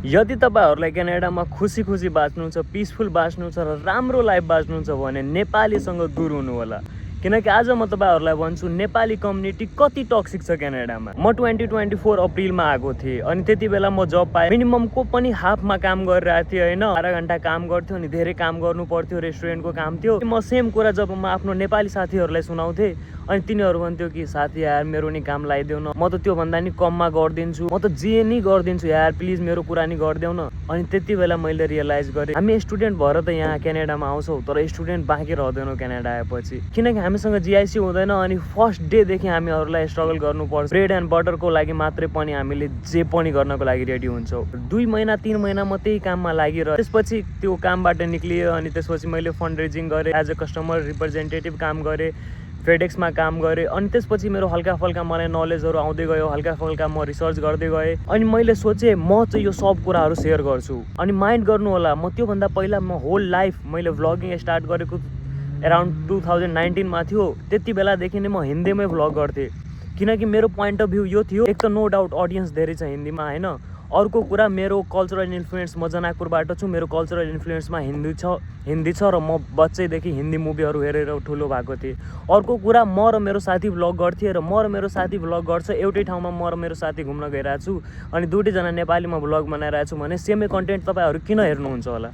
यदि तपाईहरुलाई क्यानाडामा खुसी खुसी बाँच्नु छ, पिसफुल बाँच्नु छ र राम्रो लाइफ बाँच्नु छ भने नेपालीसँग दूर हुनु होला। किनकि आज म तपाईहरुलाई भन्छु नेपाली कम्युनिटी कति टक्सिक छ क्यानाडामा। म 2024 अप्रिलमा आएको थिएँ अनि त्यति बेला म जब पाएँ। मिनिममको पनि हाफमा काम गरिरहेको थिएँ हैन। 12 घण्टा काम गर्थ्यो अनि धेरै काम गर्नु पर्थ्यो, रेस्टुरेन्टको काम थियो। म सेम कुरा जब म आफ्नो नेपाली साथीहरुलाई सुनाउँथे अनि तिनीहरु भन्थ्यो कि साथी यार मेरो नि काम लगाइदेऊ न, म त त्यो भन्दा नि कममा गरिदिन्छु, म त जे नि गरिदिन्छु यार, प्लिज मेरो कुरा नि गरिदेऊ न। अनि त्यति बेला मैले रियलाइज गरेँ हामी स्टुडेन्ट भएर त यहाँ क्यानाडामा आउँछौँ तर स्टुडेन्ट बाँकी रहँदैनौँ क्यानाडा आएपछि। किनकि हामीसँग जीआईसी हुँदैन अनि फर्स्ट डे देखि हामीहरुलाई स्ट्रगल गर्नुपर्छ। ब्रेड एन्ड बटरको लागि मात्रै पनि हामीले जे पनि गर्नको लागि रेडी हुन्छौँ। 2 महिना 3 महिना म त्यही काममा लागिरहे। त्यसपछि त्यो कामबाट निक्लियो अनि त्यसपछि मैले फन्ड रेजिङ गरेँ, एज अ कस्टमर रिप्रेजेन्टेटिभ काम गरेँ, फेडेक्समा काम गरेँ। अनि त्यसपछि मेरो हल्का फल्का मलाई नलेजहरू आउँदै गयो, हल्का फल्का म रिसर्च गर्दै गएँ। अनि मैले सोचेँ म चाहिँ यो सब कुराहरू सेयर गर्छु। अनि माइन्ड गर्नु होला म त्योभन्दा पहिला म होल लाइफ मैले भ्लगिङ स्टार्ट गरेको अराउन्ड 2019 मा थियो। त्यति बेलादेखि नै म हिन्दीमै भ्लग गर्थेँ किनकि मेरो पोइन्ट अफ भ्यू यो थियो, एक त नो डाउट अडियन्स धेरै छ हिन्दीमा हैन, अर्को कुरा मेरो कल्चरल इन्फ्लुएन्स, म जनकपुरबाट छु, मेरो कल्चरल इन्फ्लुएन्समा हिन्दी छ र म बच्चैदेखि हिन्दी मुभीहरू हेरेर ठुलो भएको थिएँ। अर्को कुरा म र मेरो साथी भ्लग गर्थेँ र म र मेरो साथी भ्लग गर्छ एउटै ठाउँमा म र मेरो साथी घुम्न गइरहेको छु अनि दुईजना नेपालीमा भ्लग बनाइरहेको छु भने सेमै कन्टेन्ट तपाईँहरू किन हेर्नुहुन्छ होला।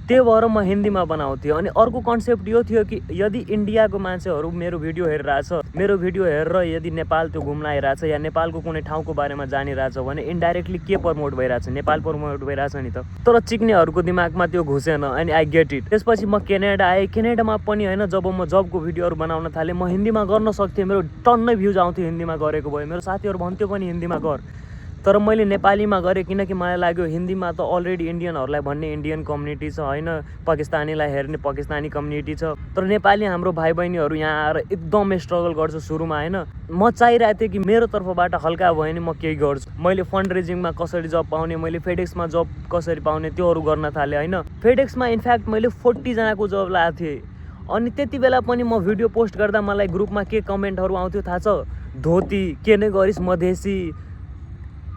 त्यही भएर म हिन्दीमा बनाउँथेँ। अनि अर्को कन्सेप्ट यो थियो कि यदि इन्डियाको मान्छेहरू मेरो भिडियो हेरिरहेछ, मेरो भिडियो हेरेर यदि नेपाल त्यो घुम्न आइरहेछ या नेपालको कुनै ठाउँको बारेमा जानिरहेछ भने इन्डाइरेक्टली के प्रमोट भइरहेछ, नेपाल प्रमोट भइरहेछ नि त। तर चिक्नेहरूको दिमागमा त्यो घुसेन अनि आई गेट इट। त्यसपछि म क्यानाडा आएँ। क्यानाडामा पनि होइन जब म जबको भिडियोहरू बनाउन थालेँ म हिन्दीमा गर्न सक्थेँ, मेरो टन्नै भ्युज आउँथ्यो हिन्दीमा गरेको भए। मेरो साथीहरू भन्थ्यो पनि हिन्दीमा गर, तर मैले नेपालीमा गरेँ किनकि मलाई लाग्यो हिन्दीमा त अलरेडी इन्डियनहरूलाई भन्ने इन्डियन कम्युनिटी छ होइन, पाकिस्तानीलाई हेर्ने पाकिस्तानी कम्युनिटी छ। तर नेपाली हाम्रो भाइ बहिनीहरू यहाँ आएर एकदम स्ट्रगल गर्छ सुरुमा होइन। म चाहिरहेको थिएँ कि मेरो तर्फबाट हल्का भयो नि म केही गर्छु। मैले फन्ड रेजिङमा कसरी जब पाउने, मैले फेडेक्समा जब कसरी पाउने त्योहरू गर्न थालेँ होइन। फेडेक्समा इनफ्याक्ट मैले 40 जनाको जब लगाएको थिएँ अनि त्यति बेला पनि म भिडियो पोस्ट गर्दा मलाई ग्रुपमा के कमेन्टहरू आउँथ्यो थाहा छ, धोती के नै गरिस् मधेसी,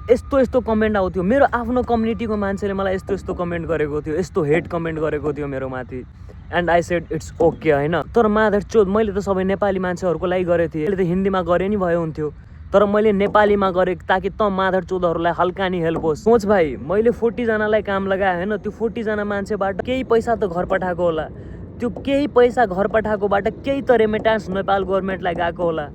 यस्तो यस्तो कमेन्ट आउँथ्यो। मेरो आफ्नो कम्युनिटीको मान्छेले मलाई यस्तो यस्तो कमेन्ट गरेको थियो, यस्तो हेट कमेन्ट गरेको थियो मेरो माथि। And I said it's okay होइन। तर माधर चोद मैले त सबै नेपाली मान्छेहरूको लागि गरेको थिएँ, अहिले त हिन्दीमा गरे नि भयो हुन्थ्यो, तर मैले नेपालीमा गरेँ ताकि त माधर चोदहरूलाई हल्का नि हेल्प होस्। सोच भाइ मैले 40 जनालाई काम लगाएँ होइन, त्यो 40 जना मान्छेबाट केही पैसा त घर पठाएको होला, त्यो केही पैसा घर पठाएकोबाट केही त रेमिट्यान्स नेपाल गभर्मेन्टलाई गएको होला।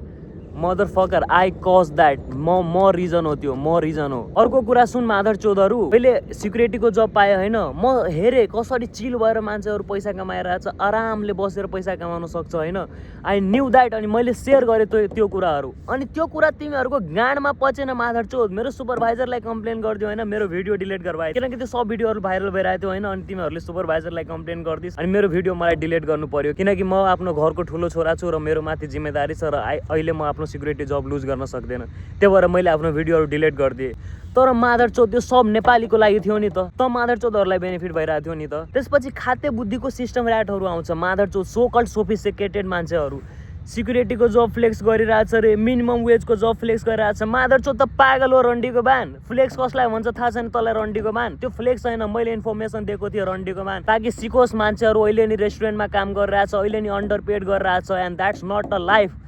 Mother fucker I cause that, म रिजन हो त्यो, म रिजन हो। अर्को कुरा सुन माधर चोदहरू, मैले सिक्युरिटीको जब पाएँ होइन, म हेरेँ कसरी चिल भएर मान्छेहरू पैसा कमाइरहेछ, आरामले बसेर पैसा कमाउन सक्छ होइन। आई न्यू द्याट अनि मैले सेयर गरेँ त्यो कुराहरू। अनि त्यो कुरा तिमीहरूको गाडमा पचेन माधर चोद। मेरो सुपरभाइजरलाई कम्प्लेन गरिदियो होइन, मेरो भिडियो डिलिट गरबाए किनकि त्यो सब भिडियोहरू भाइरल भइरहेको थियो होइन। अनि तिमीहरूले सुपरभाइजरलाई कम्प्लेन गरिदिस् अनि मेरो भिडियो मलाई डिलिट गर्नु पर्यो किनकि म आफ्नो घरको ठुलो छोरा छु र मेरो माथि जिम्मेदारी छ र अहिले म आफ्नो सिक्युरिटी जब लुज गर्न सक्दैन। त्यही भएर मैले आफ्नो भिडियोहरू डिलिट गरिदिएँ। तर माधर चोद त्यो सब नेपालीको लागि थियो नि त माधर चोदहरूलाई बेनिफिट भइरहेको थियो नि त। त्यसपछि खाते बुद्धिको सिस्टम ऱ्याटहरू आउँछ माधर चोद, सो कल्ड सोफिस्टिकेटेड मान्छेहरू सिक्युरिटीको जब फ्लेक्स गरिरहेछ रे, मिनिमम वेजको जब फ्लेक्स गरिरहेछ। माधर चोद त पागल हो, रन्डीको बान। फ्लेक्स कसलाई भन्छ थाहा छैन तँलाई, रन्डीको बान। त्यो फ्लेक्स होइन, मैले इन्फर्मेसन दिएको थिएँ रन्डीको बान, ताकि सिकोस् मान्छेहरू अहिले नि रेस्टुरेन्टमा काम गरिरहेछ, अहिले नि अन्डर पेड गरिरहेछ and that's not a life.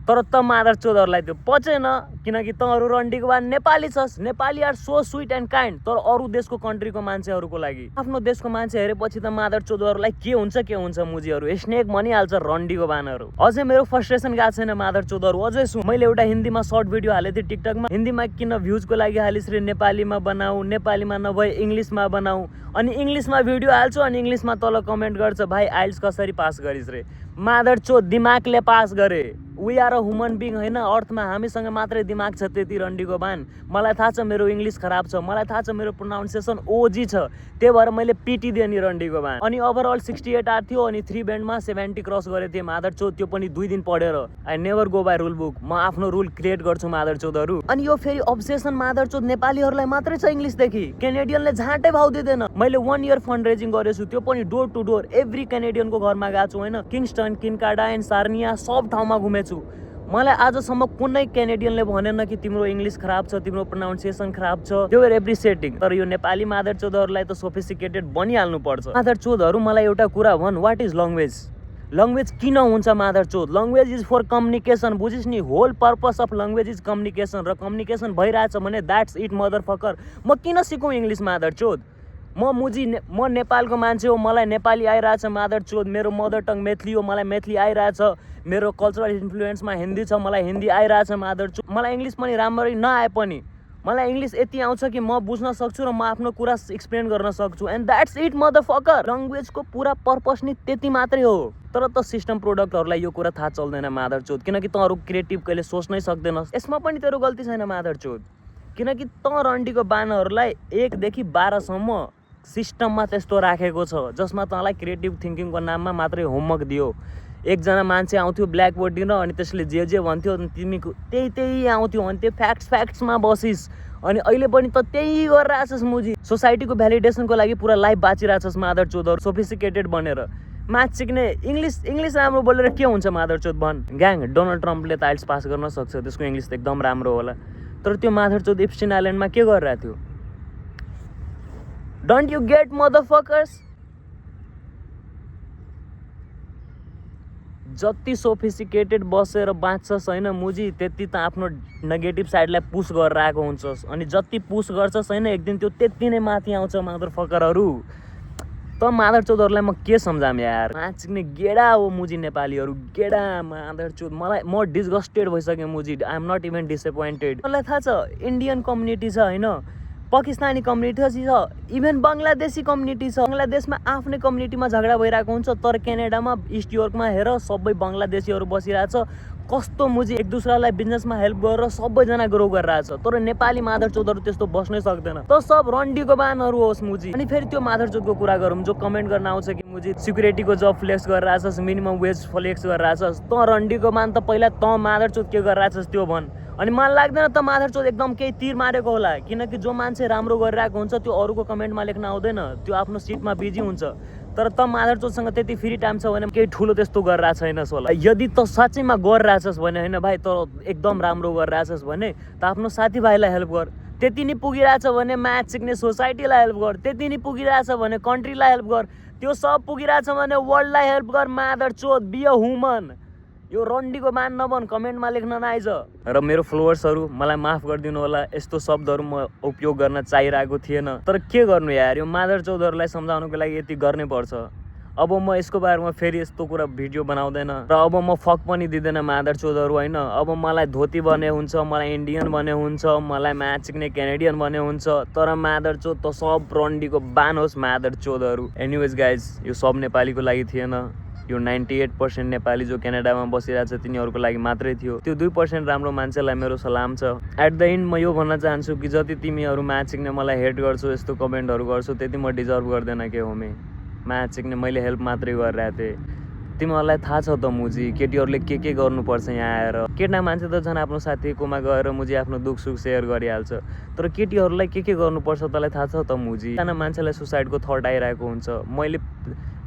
तर त माधर चोदहरूलाई त्यो पचेन किनकि तँहरू रन्डीको बान नेपाली छस्। Nepali are so sweet and kind. तर अरू देशको कन्ट्रीको मान्छेहरूको लागि आफ्नो देशको मान्छे हेरेपछि त माधर चोदहरूलाई के हुन्छ मुजीहरू स्नेक भनिहाल्छ रन्डीको बानहरू। अझै मेरो फ्रस्ट्रेसन गएको छैन माधर चोदहरू, अझै छु। मैले एउटा हिन्दीमा सर्ट भिडियो हालेको थिएँ टिकटकमा, हिन्दीमा किन भ्युजको लागि हालिस् रे, नेपालीमा बनाऊ, नेपालीमा नभए इङ्ग्लिसमा बनाऊ। अनि इङ्ग्लिसमा भिडियो हाल्छु अनि इङ्ग्लिसमा तल कमेन्ट गर्छ भाइ आइल्स कसरी पास गरिस् रे। माधर चोद दिमागले पास गरे, we are a human being होइन। अर्थमा हामीसँग मात्रै दिमाग छ त्यति रन्डीको बान। मलाई थाहा छ मेरो इङ्ग्लिस खराब छ, मलाई थाहा छ मेरो प्रोनाउन्सिएसन ओजी छ, त्यही भएर मैले पिटिदिएँ नि रन्डीको बान। अनि ओभरअल 68 आर थियो अनि 3 बेन्डमा 70 क्रस गरेको थिएँ माधर चोद, त्यो पनि 2 दिन पढेर। I never go by rule book, म आफ्नो रुल क्रिएट गर्छु माधर चोदहरू। अनि यो फेरि अब्सेसन माधर चोद नेपालीहरूलाई मात्रै छ इङ्ग्लिसदेखि, क्यानेडियनले झाँटै भाउ दिँदैन। मैले 1 इयर फन्ड रेजिङ गरेको छु, त्यो पनि डोर टु डोर एभ्री क्यानेडियनको घरमा गएको छु होइन। किङ्स्टन, किन्काडाइन, सार्निया सब ठाउँमा घुमेछु। मलाई आजसम्म कुनै क्यानेडियनले भनेन कि तिम्रो इङ्ग्लिस खराब छ, तिम्रो प्रोनाउन्सिएसन खराब छ। They were appreciating. तर यो नेपाली मादरचोदहरूलाई त सोफिस्टिकेटेड बनिहाल्नु पर्छ। मादरचोदहरू मलाई एउटा कुरा भन्, वाट इज ल्याङ्ग्वेज? ल्याङ्ग्वेज किन हुन्छ मादरचोद? ल्याङ्ग्वेज इज फर कम्युनिकेसन, बुझिस् नि? Whole purpose of language is communication, र कम्युनिकेसन भइरहेछ भने द्याट्स इट मदर फकर। म किन सिकौँ इङ्ग्लिस मादरचोद? म नेपालको मान्छे हो, मलाई नेपाली आइरहेछ मादरचोद। मेरो मदर टङ मैथिली हो, मलाई मैथिली आइरहेछ। मेरो कल्चरल इन्फ्लुएन्समा हिन्दी छ, मलाई हिन्दी आइरहेछ मादरचोद। मलाई इङ्ग्लिस पनि राम्ररी नआए पनि मलाई इङ्ग्लिस यति आउँछ कि म बुझ्न सक्छु र म आफ्नो कुरा एक्सप्लेन गर्न सक्छु। And that's it mother fucker. ल्याङ्ग्वेजको पुरा पर्पस नि त्यति मात्रै हो। तर त सिस्टम प्रोडक्टहरूलाई यो कुरा थाहा चल्दैन मादरचोद, किनकि तँहरू क्रिएटिभ कहिले सोच्नै सक्दैनस्। यसमा पनि तेरो गल्ती छैन मादरचोद, किनकि तँ रन्डीको बानहरूलाई 1 देखि 12 सम्म सिस्टममा त्यस्तो राखेको छ जसमा तँलाई क्रिएटिभ थिङ्किङको नाममा मात्रै होमवर्क दियो। एकजना मान्छे आउँथ्यो ब्ल्याक बोर्ड दिन, अनि त्यसले जे भन्थ्यो तिमी त्यही आउँथ्यो, अनि त्यो फ्याक्ट्समा बसिस्। अनि अहिले पनि त त्यही गरिरहेछस् मुजी। सोसाइटीको भ्यालिडेसनको लागि पुरा लाइफ बाँचिरहेछस् मादरचोदहरू सोफिस्टिकेटेड बनेर। म्याथ सिक्ने इङ्ग्लिस राम्रो बोलेर के हुन्छ मादरचोद भन्? ग्याङ डोनाल्ड ट्रम्पले त आइल्स पास गर्न सक्छ, त्यसको इङ्ग्लिस त एकदम राम्रो होला। तर त्यो मादरचोद इप्स्टिन आइल्यान्डमा के गरिरहेको थियो? Don't you get motherfuckers? जति सोफिस्टिकेटेड बसेर बाँच्छस् होइन मुजी, त्यति त आफ्नो नेगेटिभ साइडलाई पुस गरेर आएको हुन्छस्। अनि जति पुस गर्छस् होइन, एक दिन त्यो त्यति नै माथि आउँछ मादरफकरहरू। त मादरचोदहरूलाई म के सम्झाम यार? नाच्ने गेडा हो मुजी नेपालीहरू, गेडा मादरचोद। म डिस्गस्टेड भइसकेँ मुजी। I am not even disappointed. मलाई थाहा छ इन्डियन कम्युनिटी छ होइन, पाकिस्तानी कम्युनिटी छ, इभन बङ्गलादेशी कम्युनिटी छ। बङ्गलादेशमा आफ्नै कम्युनिटीमा झगडा भइरहेको हुन्छ, तर क्यानाडामा इस्ट योर्कमा हेर सबै बङ्गलादेशीहरू बसिरहेछ। कस्तो मुजी एक दुसरालाई बिजनेसमा हेल्प गरेर सबैजना ग्रो गरिरहेछ। तर नेपाली मादरचोदहरू त्यस्तो बस्नै सक्दैन। त सब रन्डीको बानहरू होस् मुजी। अनि फेरि त्यो मादरचोदको कुरा गरौँ जो कमेन्ट गर्न आउँछ कि मुजी सिक्युरिटीको जब फ्लेक्स गरिरहेछस्, मिनिमम वेज फ्लेक्स गरिरहेछस्। त रन्डीको मान त पहिला त मादरचोद के गरिरहेछस् त्यो भन्। अनि मलाई लाग्दैन त मादरचोद एकदम केही तीर मारेको होला, किनकि जो मान्छे राम्रो गरिरहेको हुन्छ त्यो अरूको कमेन्टमा लेख्न आउँदैन, त्यो आफ्नो सिटमा बिजी हुन्छ। तर त मादरचोदसँग त्यति फ्री टाइम छ भने केही ठुलो त्यस्तो गरिरहेको छैनस् होला। यदि त साँच्चैमा गरिरहेछस् भने होइन भाइ, त एकदम राम्रो गरिरहेछस् भने त आफ्नो साथीभाइलाई हेल्प गर। त्यति नै पुगिरहेछ भने म्याथ सिक्ने सोसाइटीलाई हेल्प गर। त्यति नै पुगिरहेछ भने कन्ट्रीलाई हेल्प गर। त्यो सब पुगिरहेछ भने वर्ल्डलाई हेल्प गर। मादरचोद बी अ ह्युमन। यो रन्डीको मान नबन, कमेन्टमा लेख्न नआइज। र मेरो फ्लोवर्सहरू मलाई माफ गरिदिनु होला, यस्तो शब्दहरू म उपयोग गर्न चाहिरहेको थिएन। तर के गर्नु यार, यो मादरचोदहरूलाई सम्झाउनुको लागि यति गर्नै पर्छ। अब म यसको बारेमा फेरि यस्तो कुरा भिडियो बनाउँदैन र अब म फक पनि दिँदैन मादरचोदहरू होइन। अब मलाई धोती बने हुन्छ, मलाई इन्डियन बने हुन्छ, मलाई म्याथ सिक्ने क्यानेडियन बने हुन्छ, तर मादरचोद त सब रन्डीको बान होस् मादरचोदहरू। एनिवेज गाइज, यो सब नेपालीको लागि थिएन। यो 98% नेपाली जो क्यानाडामा बसिरहेको छ तिनीहरूको लागि मात्रै थियो। त्यो 2% राम्रो मान्छेलाई मेरो सलाम छ। एट द एन्ड म यो भन्न चाहन्छु कि जति तिमीहरू म्याथ सिक्ने मलाई हेट गर्छौ, यस्तो कमेन्टहरू गर्छौ, त्यति म डिजर्भ गर्दैन के होमे। म्याथ सिक्ने मैले हेल्प मात्रै गरिरहेको थिएँ। तिमीहरूलाई थाहा छ त मुजी केटीहरूले के गर्नुपर्छ यहाँ आएर। केटा मान्छे त झन् आफ्नो साथीकोमा गएर मुजी आफ्नो दुःख सुख सेयर गरिहाल्छ, तर केटीहरूलाई के गर्नुपर्छ तँलाई थाहा छ त मुजी? साना मान्छेलाई सुसाइडको थट आइरहेको हुन्छ।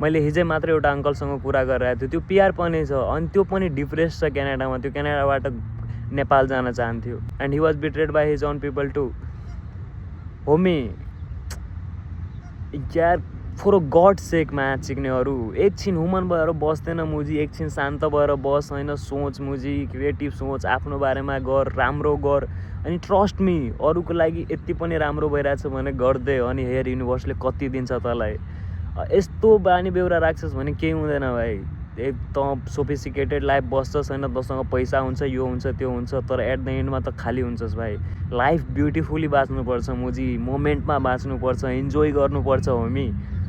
मैले हिजै मात्रै एउटा अङ्कलसँग कुरा गरिरहेको थिएँ, त्यो पिआर पनि छ, अनि त्यो पनि डिप्रेस छ क्यानाडामा। त्यो क्यानाडाबाट नेपाल जान चाहन्थ्यो and he was betrayed by his own people too. Homie यार, फर गड सेक म्याथ सिक्नेहरू एकछिन ह्युमन भएर बस्दैन मुजी। एकछिन शान्त भएर बस होइन, सोच मुजी, क्रिएटिभ सोच, आफ्नो बारेमा गर, राम्रो गर। अनि ट्रस्ट मी, अरूको लागि यति पनि राम्रो भइरहेछ भने गर्दै। अनि हेयर युनिभर्सले कति दिन्छ तँलाई। यस्तो बानी बेहोरा राख्छस् भने केही हुँदैन भाइ। एकदम सोफिस्टिकेटेड लाइफ बस्छस् होइन, तँसँग पैसा हुन्छ, यो हुन्छ त्यो हुन्छ, तर एट द एन्डमा त खाली हुन्छस् भाइ। लाइफ ब्युटिफुल्ली बाँच्नुपर्छ मुजी, मोमेन्टमा बाँच्नुपर्छ, इन्जोय गर्नुपर्छ होमी।